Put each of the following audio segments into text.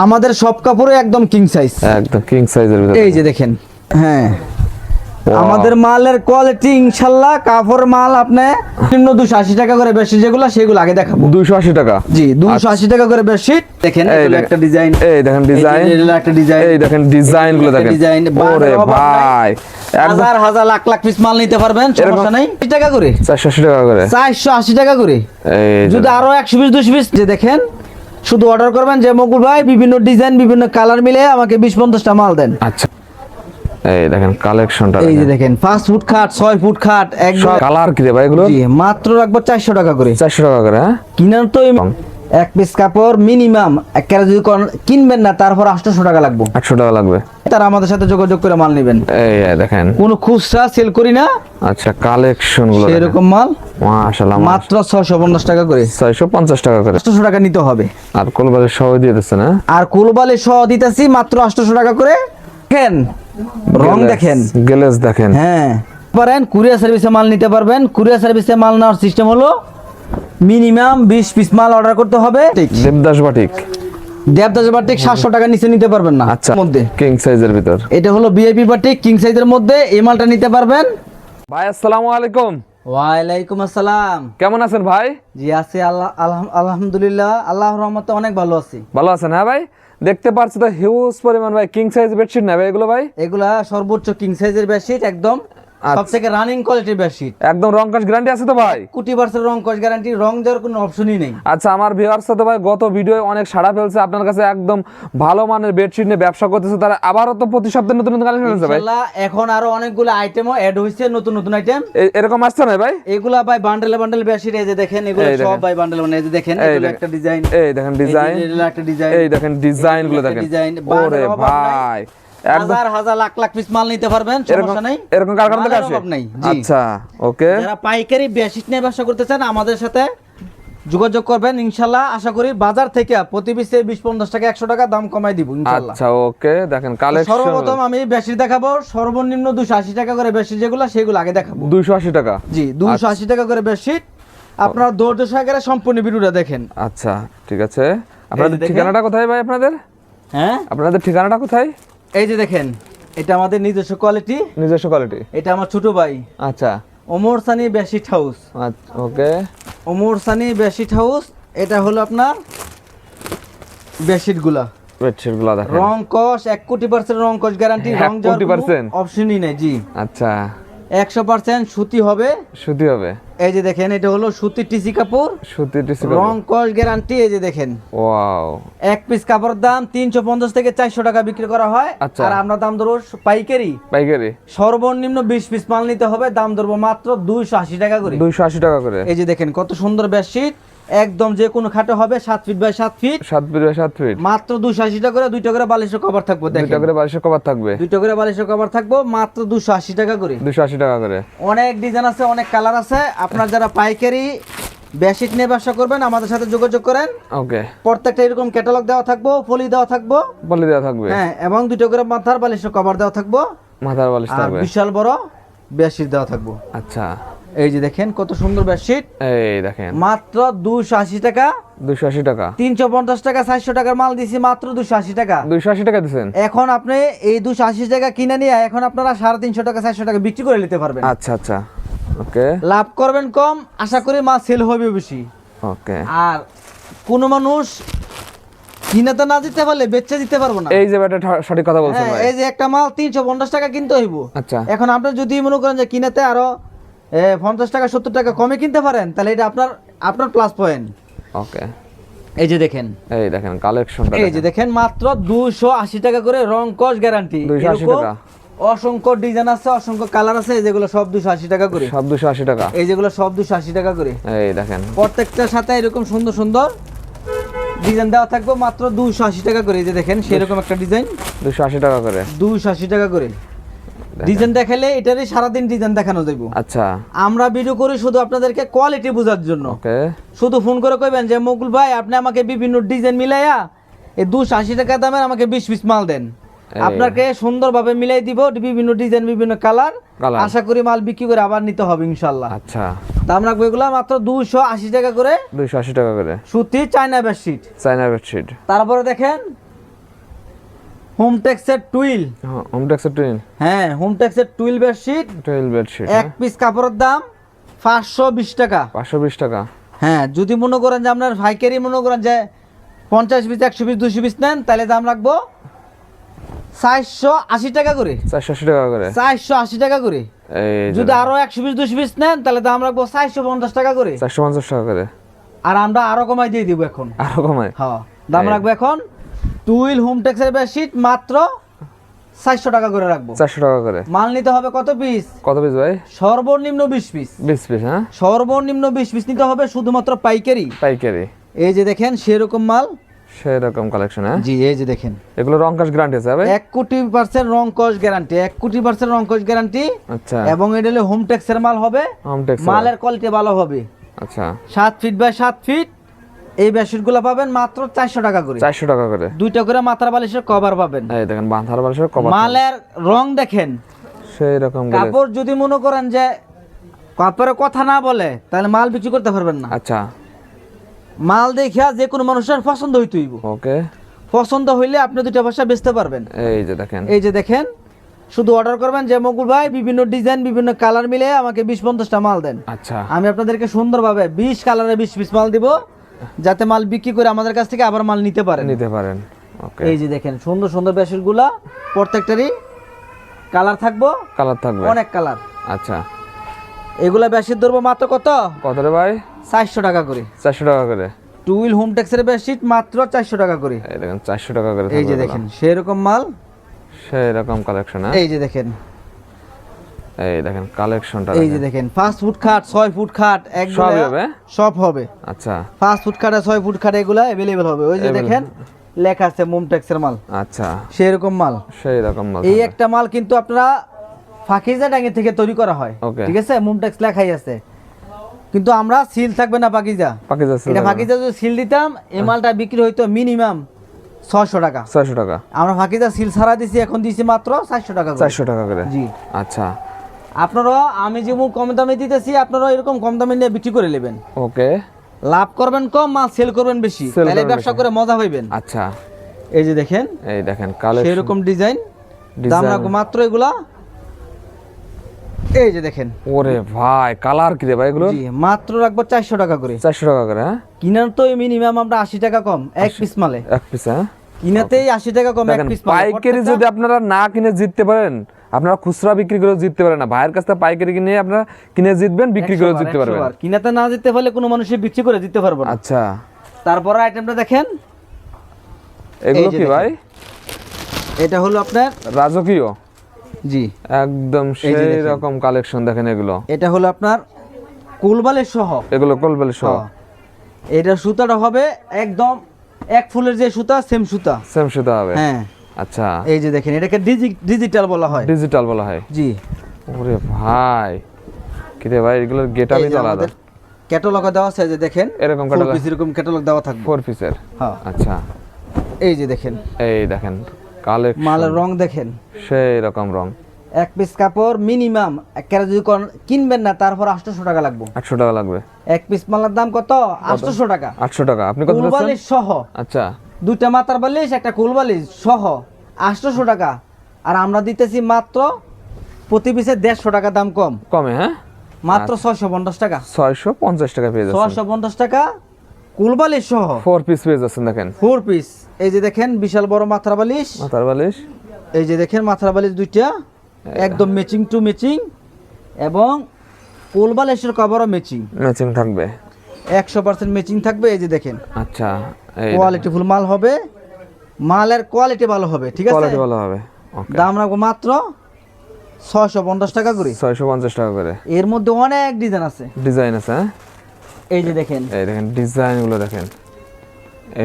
আমাদের সব কাপড়ে একদম কিং সাইজ, একদম কিং সাইজের ভিতরে। এই যে দেখেন, হ্যাঁ আমাদের মালের কোয়ালিটি ইনশাআল্লাহ, কাপড় মাল আপনি নিম্ন 280 টাকা করে, বেশি যেগুলো সেগুলো আগে দেখাবো। 280 টাকা, জি 280 টাকা করে বেডশিট। দেখেন এটা একটা ডিজাইন, এই দেখেন ডিজাইন, এটা একটা ডিজাইন, এই দেখেন ডিজাইন গুলো দেখেন। ওরে ভাই, হাজার হাজার লাখ লাখ পিস মাল নিতে পারবেন, সমস্যা নাই। 20 টাকা করে, 480 টাকা করে, 480 টাকা করে। এই যদি আরো 120 200 পিস যে দেখেন, শুধু অর্ডার করবেন যে মকুল ভাই বিভিন্ন ডিজাইন বিভিন্ন কালার মিলে আমাকে 20-50টা মাল দেন। আচ্ছা, এই দেখেন কালেকশনটা, এই যে দেখেন 5 ফুট খাট, 6 ফুট খাট, একদম কালার কি রে ভাই এগুলো? জি মাত্র রাখবো 400 টাকা করে। 400 টাকা করে, হ্যাঁ কিনার তো এক পিস কাপড় মিনিমাম একটা যদি কিনবেন না, তারপর 800 টাকা লাগবে, 800 টাকা লাগবে। তারা আমাদের সাথে যোগাযোগ করে মাল নেবেন। এই দেখেন কোনো খুচরা সেল করি না। আচ্ছা, কালেকশন গুলো এরকম মাল মাশাআল্লাহ মাত্র 650 টাকা করে, 650 টাকা করে, 800 টাকা নিতে হবে। আর কোলবালে সহ দিয়ে দিচ্ছে না? আর কোলবালে সহ দিতেছি মাত্র 800 টাকা করে। দেখেন রং দেখেন, গ্লেজ দেখেন, হ্যাঁ পারেন কুরিয়ার সার্ভিসে মাল নিতে পারবেন। কুরিয়ার সার্ভিসে মাল নেওয়ার সিস্টেম হলো মিনিমাম 20 পিস মাল অর্ডার করতে হবে। দেবদাস বাটিক, দেবদাস বাটিক 700 টাকা নিচে নিতে পারবেন না। আচ্ছা, মধ্যে কিং সাইজের ভিতর, এটা হলো ভিআইপি বাটিক কিং সাইজের মধ্যে, এই মালটা নিতে পারবেন। ভাই আসসালামু আলাইকুম। ওয়ালাইকুম আসসালাম। কেমন আছেন ভাই? জি আছি আলহামদুলিল্লাহ, আল্লাহর রহমতে অনেক ভালো আছি। ভালো আছেন? হ্যাঁ ভাই, দেখতে পাচ্ছি তো হিউজ পরিমাণ ভাই কিং সাইজ বেডশিট না ভাই এগুলো? ভাই এগুলা সর্বোচ্চ কিং সাইজের বেডশিট, একদম সবথেকে রানিং কোয়ালিটির বেডশিট। একদম রং কস গ্যারান্টি আছে তো ভাই? 100% রং কস গ্যারান্টি, রং দেওয়ার কোনো অপশনই নেই। আচ্ছা, আমার ভিউয়ার্সরা তো ভাই গত ভিডিও অনেক সাড়া ফেলছে, আপনার কাছে একদম ভালো মানের বেডশিট নিয়ে ব্যবসা করতেছে তারা, আবারও তো প্রতি সপ্তাহে নতুন নতুন কালেকশন আছে ভাই। ইনশাআল্লাহ এখন আরো অনেকগুলো আইটেমও অ্যাড হইছে, নতুন নতুন আইটেম এরকম আসছে না ভাই? এগুলা ভাই বান্ডেল বান্ডেল বেডশিট, এই যে দেখেন এগুলো সব ভাই বান্ডেল বান্ডেল। এই যে দেখেন এটা একটা ডিজাইন, এই দেখেন ডিজাইন, এটা একটা ডিজাইন, এই দেখেন ডিজাইন গুলো দেখেন। ওরে ভাই, হাজার হাজার লাখ লাখ পিস মাল নিতে পারবেন, সমস্যা নাই। এরকম কারখানা থেকে আসে? আচ্ছা ওকে, যারা পাইকারি বেডশিট নিয়ে ব্যবসা করতে চান আমাদের সাথে যোগাযোগ করবেন, ইনশাআল্লাহ আশা করি বাজার থেকে প্রতি পিসে 20-50 টাকা 100 টাকা দাম কমাই দিব ইনশাআল্লাহ। আচ্ছা ওকে, দেখেন কালেকশন। সর্বপ্রথম আমি বেডশিট দেখাবো সর্বনিম্ন 280 টাকা করে বেডশিট, যেগুলো সেগুলো আগে দেখাবো। 280 টাকা? জি 280 টাকা করে বেডশিট। আপনারা ধৈর্য সহকারে সম্পূর্ণ ভিডিওটা দেখেন। আচ্ছা ঠিক আছে, আপনাদের ঠিকানাটা কোথায় ভাই? হ্যাঁ আপনাদের ঠিকানাটা কোথায়? এই যে দেখেন, এটা আমাদের নিজস্ব কোয়ালিটি, নিজস্ব কোয়ালিটি। এটা আমার ছোট ভাই আচ্ছা, ওমর সানি বেডশিট হাউস। আচ্ছা ওকে, ওমর সানি বেডশিট হাউস। এটা হলো আপনার বেডশিট গুলা, বেডশিট গুলো দেখেন, রং কস 100% রং কস গ্যারান্টি, রং যাওয়ার 100% অপশনই নেই। জি আচ্ছা, 100% সুতি হবে, সুতি হবে। এই যে দেখেন এটা হলো সুতি টিসি কাপড়, সুতি টিসি রং কস গ্যারান্টি। এই যে দেখেন, ওয়াও, এক পিস কাপড়ের দাম 350 থেকে 400 টাকা বিক্রি করা হয়। আচ্ছা, আর আমরা দাম ধরবো পাইকারি, পাইকারি সর্বনিম্ন 20 পিস মাল নিতে হবে, দাম ধরবো মাত্র 280 টাকা করে। 280 টাকা করে। এই যে দেখেন কত সুন্দর বেডশিট, একদম যে কোনো খাটে হবে, 7 feet by 7 feet, 7 feet by 7 feet, মাত্র 280 টাকা করে। দুইটা করে বালিশের কভার থাকবে, দেখেন দুইটা করে বালিশের কভার থাকবে, দুইটা করে বালিশের কভার থাকবো মাত্র 280 টাকা করে। 280 টাকা করে। অনেক ডিজাইন আছে, অনেক কালার আছে। আপনার যারা পাইকারি বেডশিট নিয়ে ব্যবসা করবেন আমাদের সাথে যোগাযোগ করেন। ওকে, প্রত্যেকটা এরকম ক্যাটালগ দেওয়া থাকবো, পলি দেওয়া থাকবো, বলে দেওয়া থাকবে, হ্যাঁ, এবং দুইটা করে মাথার বালিশের কভার দেওয়া থাকবো, মাথার বালিশ আর থাকবে, বিশাল বড় বেডশিট দেওয়া থাকবো। আচ্ছা, এই যে দেখেন কত সুন্দর বেডশিট, এই দেখেন মাত্র 280 টাকা। 280 টাকা, 350 টাকা 400 টাকার মাল দিছি মাত্র 280 টাকা। 280 টাকা দিবেন। এখন আপনি এই 280 টাকা কিনে নিয়ে এখন আপনারা 350 টাকা 400 টাকা বিক্রি করে নিতে পারবেন। আচ্ছা আচ্ছা ওকে, লাভ করবেন কম, আশা করি মাল সেল হবে বেশি। ওকে, আর কোন মানুষ কিনাতে না দিতে পারলে বেচে দিতে পারবো না। এই যে ব্যাটা সঠিক কথা বলছেন হ্যাঁ, ভাই। এই যে একটা মাল 350 টাকা কিনতে হইব। আচ্ছা, এখন আপনি যদি মনে করেন যে কিনাতে আরো 50 টাকা 70 টাকা কমে কিনতে পারেন, তাহলে এটা আপনার প্লাস পয়েন্ট। ওকে, এই যে দেখেন, এই দেখেন কালেকশনটা, এই যে দেখেন মাত্র 280 টাকা করে, রং কস গ্যারান্টি। 280 টাকা, অসংখ্য ডিজাইন আছে, অসংখ্য কালার আছে, যেগুলো সব 280 টাকা করে। সব 280 টাকা, এই যেগুলো সব 280 টাকা করে। এই দেখেন প্রত্যেকটার সাথে এরকম সুন্দর সুন্দর ডিজাইন দেওয়া থাকবে মাত্র 280 টাকা করে। এই যে দেখেন সেরকম একটা ডিজাইন 280 টাকা করে, 280 টাকা করে। ডিজাইন দেখালে এটারই সারাদিন ডিজাইন দেখানো যাবে। আচ্ছা, আমরা ভিডিও করি শুধু আপনাদেরকে কোয়ালিটি বোঝার জন্য। ওকে, শুধু ফোন করে কইবেন যে মুকুল ভাই আপনি আমাকে বিভিন্ন ডিজাইন মিলাইয়া এই 280 টাকা দামের আমাকে 20 পিস মাল দেন, আপনাকে সুন্দরভাবে মিলাই দিব, বিভিন্ন ডিজাইন বিভিন্ন কালার। আশা করি মাল বিক্রি করে আবার নিতে হবে ইনশাআল্লাহ। আচ্ছা, দাম রাখবো এগুলা মাত্র 280 টাকা করে, 280 টাকা করে। সুতি চায়না বেডশিট। চায়না বেডশিট, তারপরে দেখেন হোমটেক্সের টুইল। হোমটেক্সের টুইল। হ্যাঁ, হোমটেক্সের টুইল বেডশিট। Twill bedsheet. এক পিস কাপড়ের দাম 520 টাকা। 520 টাকা। হ্যাঁ, যদি মনে করেন যে আপনার ভাইকারি মনে করেন যে 50 পিস 100 পিস 200 পিস নেন তাহলে দাম রাখবো 480 টাকা করে। 480 টাকা করে। 480 টাকা করে। এই যদি আরো 100 পিস 200 পিস নেন তাহলে দাম রাখবো 450 টাকা করে। 450 টাকা করে। আর আমরা আরো কমাই দিয়ে দিব এখন। আরো কমায়? হ্যাঁ, দাম রাখবো এখন টুইল হোমটেক্সের বেডশিট মাত্র 400 টাকা করে রাখবো। 400 টাকা করে। মাল নিতে হবে কত পিস? কত পিস ভাই? সর্বনিম্ন 20 পিস। 20 পিস। হ্যাঁ, সর্বনিম্ন 20 পিস নিতে হবে, শুধুমাত্র পাইকারি। পাইকারি। এই যে দেখেন সেরকম মাল, সেরকম কালেকশন। হ্যাঁ জি, এই যে দেখেন এগুলো রং কস গ্যারান্টি আছে ভাই? 1,00,000% রং কস গ্যারান্টি। 1,00,000% রং কস গ্যারান্টি। আচ্ছা। এবং এটা হলো হোমটেক্সের মাল হবে। হোমটেক্স মালের কোয়ালিটি ভালো হবে। আচ্ছা। 7 ফিট বাই 7 ফিট এই বেডশিটগুলো পাবেন মাত্র 400 টাকা করে। 400 টাকা করে। দুইটা করে মাথার বালিশের কভার পাবেন। এই দেখেন মাথার বালিশের কভার। মালের রং দেখেন, সেই রকম কাপড় যদি মনে করেন যে কাপড়ের কথা না বলে তাহলে মাল বিক্রি করতে পারবেন না। আচ্ছা। মাল দেখিয়া যে কোনো মানুষের পছন্দ হইতেইব। ওকে। পছন্দ হইলে আপনি দুইটা পয়সা বেচতে পারবেন। এই যে দেখেন, এই যে দেখেন, শুধু অর্ডার করবেন যে মকুল ভাই বিভিন্ন ডিজাইন বিভিন্ন কালার মিলে আমাকে 20-50টা মাল দেন। আচ্ছা। আমি আপনাদেরকে সুন্দরভাবে 20 কালারে 20 পিস মাল দিব, যাতে মাল বিক্রি করে আমাদের কাছ থেকে আবার মাল নিতে পারেন। ওকে। এই যে দেখেন সুন্দর সুন্দর বেডশিটগুলা, প্রত্যেকটারই কালার থাকবো, কালার থাকবে অনেক কালার। আচ্ছা। এগুলা বেডশিট ধরবো মাত্র কত? কত রে ভাই? 400 টাকা করে। 400 টাকা করে। টুইল হোমটেক্সের বেডশিট মাত্র 400 টাকা করে। এই দেখেন 400 টাকা করে। এই যে দেখেন সেরকম মাল, সেই রকম কালেকশন। এই যে দেখেন, এই দেখেন কালেকশনটা। এই যে দেখেন 5 ফুট খাট 6 ফুট খাট সব হবে? সব হবে। আচ্ছা। 5 ফুট খাট আর 6 ফুট খাট এগুলা अवेलेबल হবে। ওই যে দেখেন লেখা আছে হোমটেক্সের মাল। আচ্ছা। সেরকম মাল। সেই রকম মাল। এই একটা মাল কিন্তু আপনারা ফাকিজা ডাঙ্গি থেকে তৈরি করা হয়। ঠিক আছে, হোমটেক্স লেখাই আছে, কিন্তু আমরা সিল থাকবে না পাকিজা। এটা ফাকিজা যদি সিল দিতাম এই মালটা বিক্রি হইতো মিনিমাম 600 টাকা। 600 টাকা। আমরা ফাকিজা সিল ছাড়া দিছি, এখন দিছি মাত্র 400 টাকা করে। 400 টাকা করে। জি। আচ্ছা। আপনারা আমি যেমন কম দামে দিতেছি আপনারা এরকম কম দামে নিয়ে বিক্রি করে নেবেন। ওকে। লাভ করবেন কম, মাল সেল করবেন বেশি, তাহলে ব্যবসা করে মজা পাইবেন। আচ্ছা। এই যে দেখেন, এই দেখেন কালেকশন, সেরকম ডিজাইন, দাম রাখবো মাত্র এগুলা। এই যে দেখেন, ওরে ভাই কালার কি রে ভাই এগুলো? জি, মাত্র রাখবো 400 টাকা করে। 400 টাকা করে। হ্যাঁ, কিনার তো মিনিমাম আমরা 80 টাকা কম এক পিস মালে। এক পিস। হ্যাঁ, কিনাতেই 80 টাকা কম এক পিস মালে। পাইকারি যদি আপনারা না কিনে জিততে পারেন, আপনারা খুচরা বিক্রি করে জিততে পারেন না। ভাইয়ের কাছ থেকে পাইকারি কিনে আপনারা কিনে জিতবেন, বিক্রি করে জিততে পারবেন। কিনাতে না জিততে পারলে কোনো মানুষ বিক্রি করে জিততে পারবে না। আচ্ছা। তারপর আইটেমটা দেখেন, এগুলো কি ভাই? এটা হলো আপনার রাজকীয়। জি, একদম সেই রকম কালেকশন দেখেন এগুলো। এটা হলো আপনার কুলবালের সহ। এগুলো কুলবালের সহ। এটা সুতাটা হবে একদম এক ফুলের যে সুতা সেম সুতা। সেম সুতা হবে। হ্যাঁ। আচ্ছা। এই যে দেখেন এটাকে ডিজিটাল বলা হয়। ডিজিটাল বলা হয়। জি। ওরে ভাই কি রে ভাই, এগুলোর গেটআপই তো আলাদা। ক্যাটালগ দেওয়া আছে, যে দেখেন এরকম ক্যাটালগ, এরকম ক্যাটালগ দেওয়া থাকবে 4 পিসের। হ্যাঁ। আচ্ছা। এই যে দেখেন, এই দেখেন কালেকশন, মালের রং দেখেন, সেই রকম রং। এক পিস কাপড় মিনিমাম একটা যদি কিনবেন না তারপর 800 টাকা লাগবে। 800 টাকা লাগবে। এক পিস মালের দাম কত? 800 টাকা। 800 টাকা। আপনি কত বলছেন? কুলবালিশ সহ। আচ্ছা। দুইটা মাথার বালিশ একটা কুলবালিশ সহ 800 টাকা। আর আমরা দিতেছি মাত্র প্রতি পিসে 150 টাকা দাম কম। কমে? হ্যাঁ, মাত্র 650 টাকা। 650 টাকা পেয়ে যাচ্ছেন। 650 টাকা কুলবালিশ সহ 4 পিস পেয়ে যাচ্ছেন। দেখেন 4 পিস। এই যে দেখেন বিশাল বড় মাথার বালিশ। মাথার বালিশ। এই যে দেখেন মাথার বালিশ দুইটা একদম ম্যাচিং টু ম্যাচিং, এবং কুলবালিশের কভারও ম্যাচিং। ম্যাচিং থাকবে, 100% ম্যাচিং থাকবে। এই যে দেখেন, আচ্ছা, এই কোয়ালিটি ফুল মাল হবে, মালের কোয়ালিটি ভালো হবে। ঠিক আছে, কোয়ালিটি ভালো হবে। ওকে। দাম রাখবো মাত্র 650 টাকা করে। 650 টাকা করে। এর মধ্যে অনেক ডিজাইন আছে। ডিজাইন আছে। হ্যাঁ, এই যে দেখেন, এই দেখেন ডিজাইন গুলো দেখেন।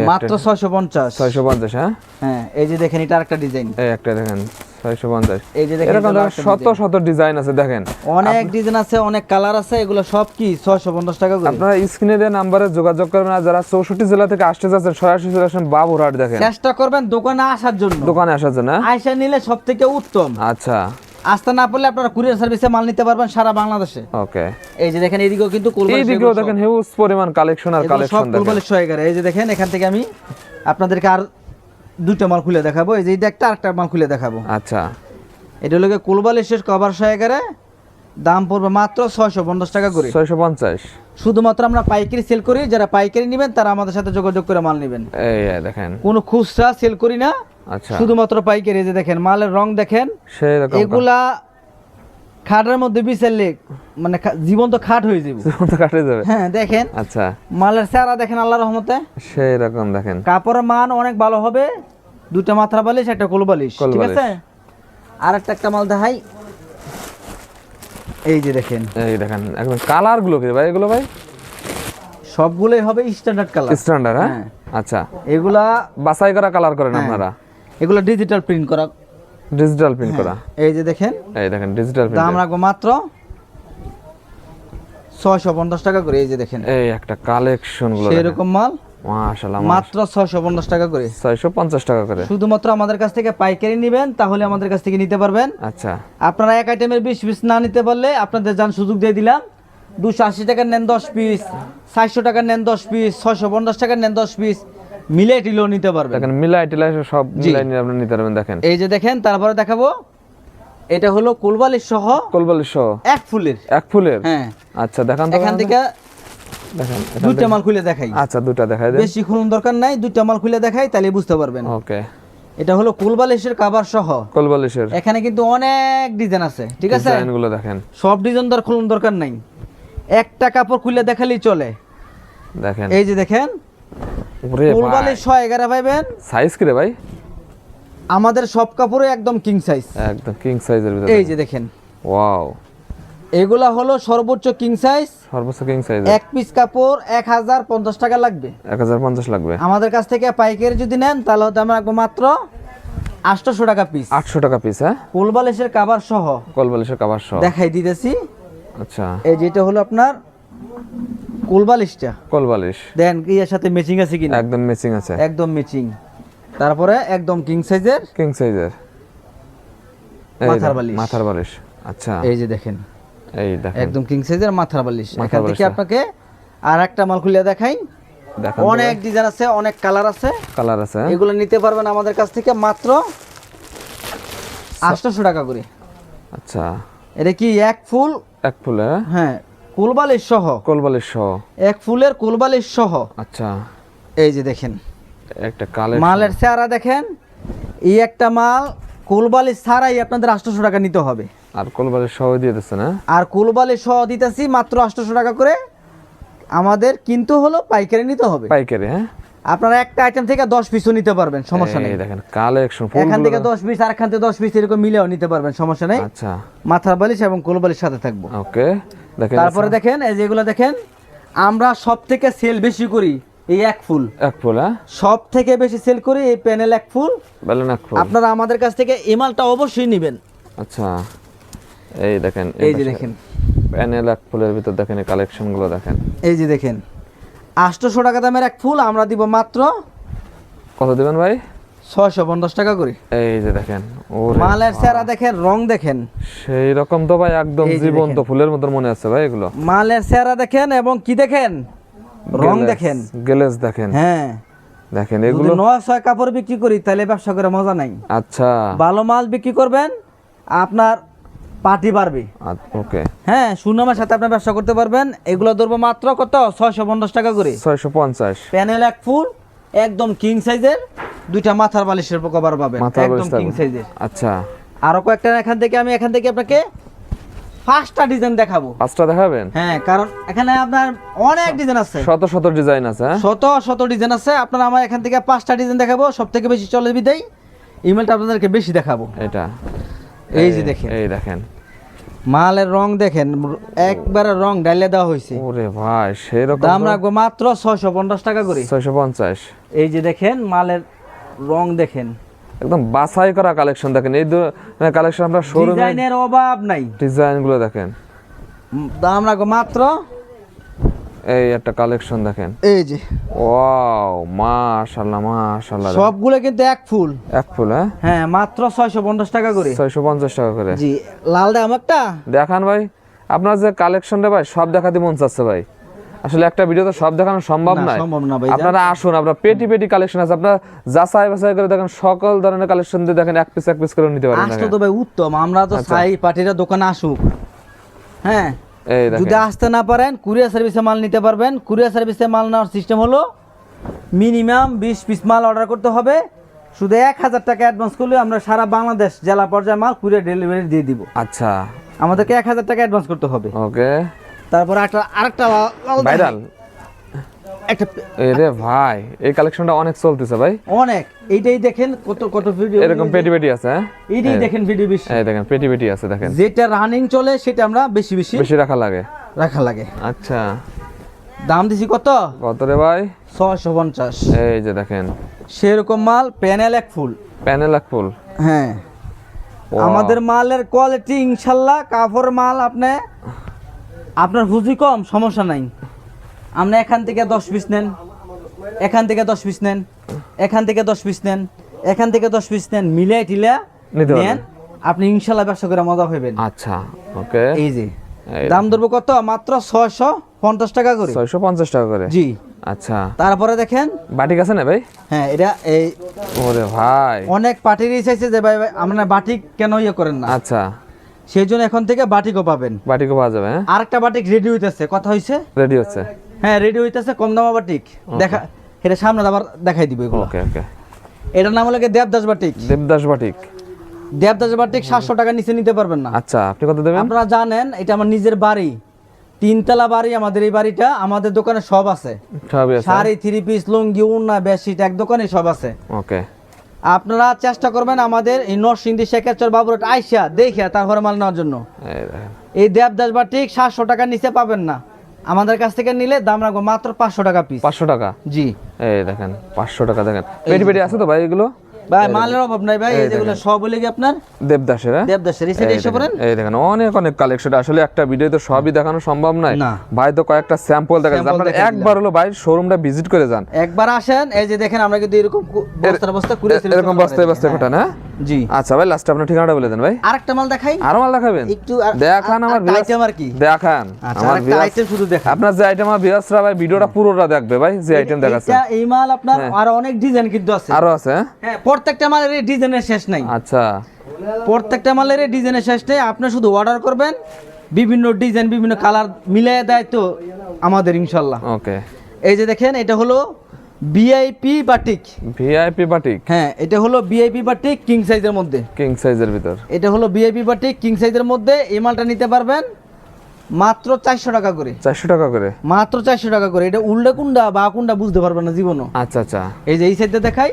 মাত্র 650। 650। হ্যাঁ, হ্যাঁ, এই যে দেখেন এটা আরেকটা ডিজাইন। এই একটা দেখেন 650। এই যে দেখেন এরকম শত শত ডিজাইন আছে দেখেন, অনেক ডিজাইন আছে, অনেক কালার আছে। এগুলো সব কি 650 টাকা করে। আপনারা স্ক্রিনে দেওয়া নম্বরে যোগাযোগ করবেন। আর যারা 64 জেলা থেকে আসতে যাচ্ছেন সরাসরি চলে আসেন বাবুরহাট। দেখেন চেষ্টা করবেন দোকানে আসার জন্য, দোকানে আসার জন্য। আয়সা নিলে সবথেকে উত্তম। আচ্ছা। আসতে না পারলে আপনারা কুরিয়ার সার্ভিসে মাল নিতে পারবেন সারা বাংলাদেশে। ওকে। এই যে দেখেন এদিকেও কিন্তু কুলবালিশ, এইদিকেও দেখেন হিউজ পরিমাণ কালেকশন আর কালেকশন দেখেন। কুলবালিশ হয়ে গেছে। এই যে দেখেন এখান থেকে আমি আপনাদেরকে আর দুইটা মাল খুলে দেখাবো। এই যে এটা একটা, আরেকটা মাল খুলে দেখাবো। আচ্ছা, এটা হলো কোলবালিশের কভার সহকারে, দাম পড়বে মাত্র 650 টাকা করে। 650। শুধুমাত্র আমরা পাইকারি সেল করি, যারা পাইকারি নেবেন তারা আমাদের সাথে যোগাযোগ করে মাল নেবেন। এই দেখেন, কোনো খুচরা সেল করি না, আচ্ছা, শুধুমাত্র পাইকারি। এই যে দেখেন মালের রং দেখেন, সেই রকম এগুলা খাটের মধ্যে বিছাইলে মানে জীবন্ত খাট হয়ে যাবে, তো কাটে যাবে। হ্যাঁ দেখেন আচ্ছা, মালের চেহারা দেখেন আল্লাহর রহমতে, সেই রকম দেখেন। কাপড়ের মান অনেক ভালো হবে। দুইটা মাথা বালিশ, একটা কোল বালিশ, ঠিক বালিশ। আছে। আর একটা মাল দেখাই, এই যে দেখেন, এই দেখেন একদম কালার গুলো কি ভাই, এগুলো ভাই সবগুলোই হবে স্ট্যান্ডার্ড কালার। স্ট্যান্ডার্ড, হ্যাঁ হ্যাঁ। আচ্ছা, এগুলা বাছাই করা কালার করেন হ্যাঁ, আপনারা? এগুলো ডিজিটাল প্রিন্ট করা। ডিজিটাল প্রিন্ট করা। এই যে দেখেন, এই দেখেন ডিজিটাল দাম প্রিন্ট। রাখবো মাত্র 650 টাকা করে। এই যে দেখেন এই একটা কালেকশন গুলো দেখেন, সেরকম মাল মাশাআল্লাহ, মাত্র 650 টাকা করে। 650 টাকা করে। শুধুমাত্র আমাদের কাছ থেকে পাইকারি নেবেন, তাহলে আমাদের কাছ থেকে নিতে পারবেন। আচ্ছা, আপনারা এক আইটেমের 20 পিস না নিতে পারলে আপনাদের যান সুযোগ দিয়ে দিলাম। 280 টাকার নেন 10 পিস, 400 টাকার নেন 10 পিস, 650 টাকার নেন 10 পিস, মিলে টিলেও নিতে পারবেন। দেখেন মিলাই টিলাই সব মিলাই নিয়ে আপনি নিতে পারবেন। দেখেন এই যে দেখেন, তারপরে দেখাবো, এটা হলো কোলবালিশ সহ কোলবালিশ সহ এক ফুলের। এক ফুলের, হ্যাঁ আচ্ছা দেখান তো এখান থেকে দেখেন, দুইটা মাল খুলে দেখাই। আচ্ছা দুটো দেখাই দেন। বেশি খুলন দরকার নাই, দুইটা মাল খুলে দেখাই তাহলে বুঝতে পারবেন। ওকে, এটা হলো কোলবালিশের কভার সহ। কোলবালিশের এখানে কিন্তু অনেক ডিজাইন আছে, ঠিক আছে। ডিজাইন গুলো দেখেন, সব ডিজাইন খুলন দরকার নাই, একটা কাপড় খুলে দেখালেই চলে। দেখেন এই যে দেখেন, ওরে ভাই, কোলবালিশ 111 পাইবেন। সাইজ কি রে ভাই? আমাদের সব কাপড়ে একদম কিং সাইজ, একদম কিং সাইজের ভিতরে। এই যে দেখেন, ওয়াও, এগুলা হলো সর্বোচ্চ কিং সাইজ। সর্বোচ্চ কিং সাইজ। এক পিস কাপড় 1050 টাকা লাগবে। 1050 লাগবে। আমাদের কাছ থেকে পাইকারি যদি নেন তাহলে দাম রাখবো মাত্র 800 টাকা পিস। 800 টাকা পিস, হ্যাঁ, কোলবালিশের কভার সহ কোলবালিশের কভার সহ দেখাই দিতেছি। আচ্ছা, এই যেটা হলো আপনার কোলবালিশটা, কোলবালিশ দেন কি এর সাথে ম্যাচিং আছে কিনা, একদম ম্যাচিং আছে, একদম ম্যাচিং। তারপরে একদম কিং সাইজের কিং সাইজের মাথার বালিশ। মাথার বালিশ, আচ্ছা, এই যে দেখেন, এই দেখেন একদম কিং সাইজের মাথার বালিশ। মাথার এখান থেকে বালিশটা। আপনাকে আর একটা মাল খুলে দেখাই। দেখেন অনেক ডিজাইন আছে, অনেক কালার আছে, কালার আছে, হ্যাঁ? এগুলো নিতে পারবেন আমাদের কাছ থেকে মাত্র 800 টাকা করে। আচ্ছা, এটা কি এক ফুল, এক ফুলে, হ্যাঁ, কোলবালিশ সহ, কোলবালিশ সহ, এক ফুলের কোলবালিশ সহ। আচ্ছা, এই যে দেখেন একটা কালেকশন, মালের চেহারা দেখেন। এই একটা মাল কোলবালিশ ছাড়াই আপনাদের 800 টাকা নিতে হবে, আর কোলবালিশ সহ দিয়ে দিচ্ছে না? আর কোলবালিশ সহ দিতেছি মাত্র 800 টাকা করে। আমাদের কিন্তু হলো পাইকারি নিতে হবে, পাইকারি, হ্যাঁ। আপনারা একটা আইটেম থেকে 10 পিসও নিতে পারবেন, সমস্যা নেই। এই দেখেন কালেকশন, এখান থেকে 10 পিস আর এখান থেকে 10 পিস এরকম মিলেও নিতে পারবেন, সমস্যা নেই। আচ্ছা, মাথার বালিশ এবং কোলবালিশ সাথে থাকবো। ওকে, দেখেন তারপরে দেখেন এই যেগুলো দেখেন, আমরা সব থেকে সেল বেশি করি এই এক ফুল, এক ফুল, হ্যাঁ, সব থেকে বেশি সেল করি এই প্যানেল এক ফুল। বেলুন এক ফুল। আপনারা আমাদের কাছ থেকে এই মালটা অবশ্যই নেবেন। আচ্ছা, এই দেখেন, এই যে দেখেন, প্যানেল এক ফুলের ভিতর দেখেন এই কালেকশন গুলো দেখেন। এই যে দেখেন 800 টাকা দামের এক ফুল আমরা দিব মাত্র কত দিবেন ভাই? 650 টাকা করে। এই যে দেখেন, ওরে মালের চেহারা দেখেন, রং দেখেন, সেই রকম তো ভাই, একদম এই যে জীবন্ত দেখেন। ফুলের মতো মনে আছে ভাই এগুলো। মালের চেহারা দেখেন এবং কি দেখেন, রং দেখেন, গ্লেজ দেখেন, হ্যাঁ দেখেন যদি এগুলো। 9-6 কাপড় বিক্রি করি তাহলে ব্যবসা করে মজা নাই। আচ্ছা, ভালো মাল বিক্রি করবেন, আপনার পার্টি বাড়বে। ওকে, হ্যাঁ, সুনামের সাথে আপনি ব্যবসা করতে পারবেন। এগুলো ধরবো মাত্র কত, 650 টাকা করে। 650 প্যানেল এক ফুল, একদম কিং সাইজের, দুইটা মাথার বালিশের কভার পাবেন, মাথার একদম বালিশ কিং সাইজের। আচ্ছা, আরো কয়েকটা এখান থেকে আপনাকে 5টা ডিজাইন দেখাবো। 5টা দেখাবেন? হ্যাঁ, কারণ এখানে আপনার অনেক ডিজাইন আছে, শত শত ডিজাইন আছে, হ্যাঁ? শত ডিজাইন আছে। আপনারা আমার এখান থেকে 5টা ডিজাইন দেখাবো, সব থেকে বেশি চলে বিদায় ইমেলটা আপনাদেরকে বেশি দেখাবো। এটা এই যে দেখেন, এই দেখেন মালের রং দেখেন, একবারে রং ডাইলে দেওয়া হয়েছে। ওরে ভাই, সেই রকম দাম রাখবো মাত্র 650 টাকা করে। 650। এই যে দেখেন মালের রং দেখেন, একদম বাছাই করা কালেকশন দেখেন। এই কালেকশন আমরা শোরুমে ডিজাইনের অভাব নাই। ডিজাইন গুলো দেখেন, দাম রাখবো মাত্র, এই একটা কালেকশন দেখেন, এই যে ওয়াও, মাশাআল্লাহ মাশাআল্লাহ। সবগুলো কিন্তু এক ফুল, এক ফুল, হ্যাঁ, হ্যাঁ, মাত্র 650 টাকা করে। 650 টাকা করে। জি, লাল দাম একটা দেখান ভাই, আপনার যে কালেকশনটা ভাই সব দেখাতে মন চাচ্ছে ভাই। আসলে একটা ভিডিও তো সব দেখানো সম্ভব না, নয়। সম্ভব না ভাইজান। আপনারা আসুন, আপনারা পেটি পেটি কালেকশন আছে, আপনারা যাচাই বাছাই করে দেখেন, সকল ধরনের কালেকশন দিয়ে দেখেন, এক পিস করে নিতে পারেন। আসতো তো ভাই উত্তম, আমরা তো চাই পার্টিরা দোকানে আসুক। হ্যাঁ, এই দেখেন, যদি আসতে না পারেন কুরিয়ার সার্ভিসে মাল নিতে পারবেন। কুরিয়ার সার্ভিসে মাল নেওয়ার সিস্টেম হলো মিনিমাম 20 পিস মাল অর্ডার করতে হবে। শুধু 1000 টাকা অ্যাডভান্স করলে আমরা সারা বাংলাদেশ জেলা পর্যায়ে মাল কুরিয়ার ডেলিভারি দিয়ে দিব। আচ্ছা আমাদেরকে 1000 টাকা অ্যাডভান্স করতে হবে। ওকে। তারপর আরেকটা ভাইরাল একটা এরে ভাই, এই কালেকশনটা অনেক চলতেছে ভাই। অনেক, এইটাই দেখেন কত কত ভিডিও, এরকম পেটি পেটি আছে, হ্যাঁ এইটাই দেখেন ভিডিও বেশি। এই দেখেন পেটি পেটি আছে, দেখেন যেটা রানিং চলে সেটা আমরা বেশি বেশি বেশি রাখা লাগে। রাখা লাগে। আচ্ছা, দাম দিছি কত? কত রে ভাই? 650। এই যে দেখেন, সেরকম মাল প্যানেল এক ফুল। প্যানেল এক ফুল। হ্যাঁ, আমাদের মালের কোয়ালিটি ইনশাল্লাহ, কাপড় মাল আপনার হুজি কম সমস্যা নাই। আপনি এখান থেকে 10 পিস নেন, এখান থেকে 10 পিস নেন, এখান থেকে 10 পিস নেন, এখান থেকে 10 পিস নেন, মিলাই টিলা নিতে পারবেন। নেন, আপনি ইনশাল্লাহ ব্যবসা করে মজা হইবেন। আচ্ছা ওকে। এই যে দাম ধরবো কত? মাত্র 650 টাকা করে। 650 টাকা করে। জি। আচ্ছা, তারপরে দেখেন, বাটিক আছে না ভাই? হ্যাঁ এটা এই ওরে ভাই, অনেক পার্টিরই চাইছে যে ভাই আপনারা বাটিক কেন ইয়ে করেন না, আচ্ছা সেই জন্য এখন থেকে বাটিকও পাবেন। বাটিকও পাওয়া যাবে, হ্যাঁ আরেকটা বাটিক রেডি হইতেছে, কথা হইছে? রেডি হচ্ছে। হ্যাঁ রেডি হইতেছে, কম দামা বাটিক দেখা, এটা সামনে আবার দেখাই দিব এগুলো। ওকে ওকে। এটার নাম হলো কি Devdas batik. Devdas batik. Devdas batik 700 টাকা নিচে নিতে পারবেন না। আচ্ছা, আপনি কত দেবেন? আপনারা জানেন এটা আমার নিজের বাড়ি, 3 তলা বাড়ি আমাদের এই বাড়িটা। আমাদের দোকানে সব আছে, সবই আছে। শাড়ি, 3 পিস, লুঙ্গি, ওড়না, বেডশিট, এক দোকানে সব আছে। ওকে। আপনারা চেষ্টা করবেন আমাদের এই নরসিংদী শেখাচর বাবুরহাট আইসা দেখে তারপরে মাল নেওয়ার জন্য। এই দেখেন, এই দেবদাস বাটিক 700 টাকার নিচে পাবেন না। আমাদের কাছ থেকে নিলে দাম রাখবো মাত্র 500 টাকা পিস। 500 টাকা। জি এই দেখেন 500 টাকা। দেখেন পেটি পেটি আছে তো ভাই এগুলো? ভাই মালের অভাব নাই ভাই, এই যেগুলো সব বলে কি আপনার দেবদাসের, হ্যাঁ? দেবদাসের এই সাইডে এসে পড়েন। এই দেখেন অনেক অনেক কালেকশন, আসলে একটা ভিডিওতে সবই দেখানো সম্ভব নয়। না। ভাই তো কয়েকটা স্যাম্পল দেখাচ্ছেন, Sample আপনারা দেখাই একবার হলো ভাই শোরুমটা ভিজিট করে যান। একবার আসেন, এই যে দেখেন আমরা কিন্তু এরকম বস্তা করে এরকম বস্তায় বস্তায় ঘটান, হ্যাঁ? জি। আচ্ছা ভাই, লাস্টে আপনার ঠিকানাটা বলে দেন ভাই। আরেকটা মাল দেখাই, আরো মাল দেখাবেন? একটু দেখান আমার আইটেম আর কি। দেখান আচ্ছা আমার আরেকটা আইটেম শুধু দেখান। আপনার যে আইটেম আমার ভিউয়ার্সরা ভাই ভিডিওটা পুরোটা দেখবে ভাই, যে আইটেম দেখাচ্ছেন। এটা এই মাল আপনার আরো অনেক ডিজাইন কিন্তু আছে। আরো আছে, হ্যাঁ? হ্যাঁ, প্রত্যেকটা মালের এই ডিজাইনের শেষ নাই। আচ্ছা প্রত্যেকটা মালের এই ডিজাইনের শেষ নেই। আপনি শুধু অর্ডার করবেন, বিভিন্ন ডিজাইন বিভিন্ন কালার মিলিয়ে দেয় তো আমাদের ইনশাল্লাহ। ওকে। এই যে দেখেন এটা হলো ভিআইপি বাটিক। VIP batik. হ্যাঁ, এটা হলো ভিআইপি বাটিক কিং সাইজের মধ্যে। কিং সাইজের ভিতর। এটা হলো ভিআইপি বাটিক কিং সাইজের মধ্যে। এই মালটা নিতে পারবেন মাত্র 400 টাকা করে। 400 টাকা করে। মাত্র 400 টাকা করে। এটা উল্টা কুন্ডা বা কুন্ডা বুঝতে পারবেন না জীবনও। আচ্ছা আচ্ছা। এই যে এই সাইডে দেখাই,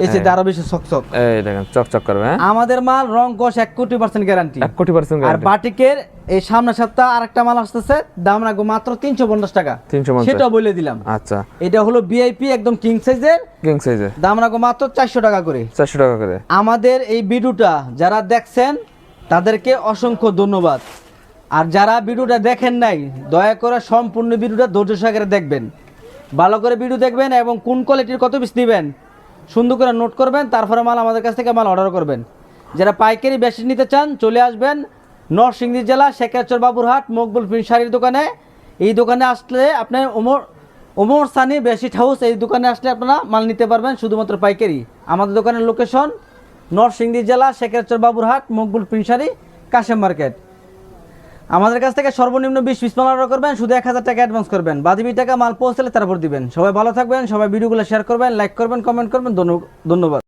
এই সাইডে আরো বেশি চকচক। এই দেখেন চকচক করবে, হ্যাঁ? আমাদের মাল রং কষ 1,000,000% গ্যারান্টি। 1,000,000% আর গ্যারান্টি। বাটিকের এই সামনের সপ্তাহ আরেকটা মাল আসতেছে, দাম রাখবো মাত্র 350 টাকা। 350। সেটাও বলে দিলাম। আচ্ছা, এটা হলো ভিআইপি একদম কিং সাইজের, কিং সাইজের দাম রাখবো মাত্র 400 টাকা করে। 400 টাকা করে। আমাদের এই ভিডিওটা যারা দেখছেন তাদেরকে অসংখ্য ধন্যবাদ। আর যারা ভিডিওটা দেখেন নাই, দয়া করে সম্পূর্ণ ভিডিওটা ধৈর্য সহকারে দেখবেন, ভালো করে ভিডিও দেখবেন এবং কোন কোয়ালিটির কত পিস নেবেন সুন্দর করে নোট করবেন, তারপরে মাল আমাদের কাছ থেকে মাল অর্ডার করবেন। যারা পাইকারি বেশি নিতে চান চলে আসবেন নরসিংদী জেলা শেখাচর বাবুরহাট মকবুল প্রিন্ট শাড়ির দোকানে। এই দোকানে আসলে আপনার ওমর সানি বেশিট হাউস, এই দোকানে আসলে আপনারা মাল নিতে পারবেন শুধুমাত্র পাইকারি। আমাদের দোকানের লোকেশন নরসিংদী জেলা শেখাচর বাবুরহাট মকবুল প্রিন্ট শাড়ি, কাশেম মার্কেট। আমাদের কাছ থেকে সর্বনিম্ন 20 পিস মাল অর্ডার করবেন, শুধু 1000 টাকা অ্যাডভান্স করবেন, বাকি টাকা মাল পৌঁছালে তারপর দিবেন। সবাই ভালো থাকবেন, সবাই ভিডিওগুলো শেয়ার করবেন, লাইক করবেন, কমেন্ট করবেন। ধন্যবাদ।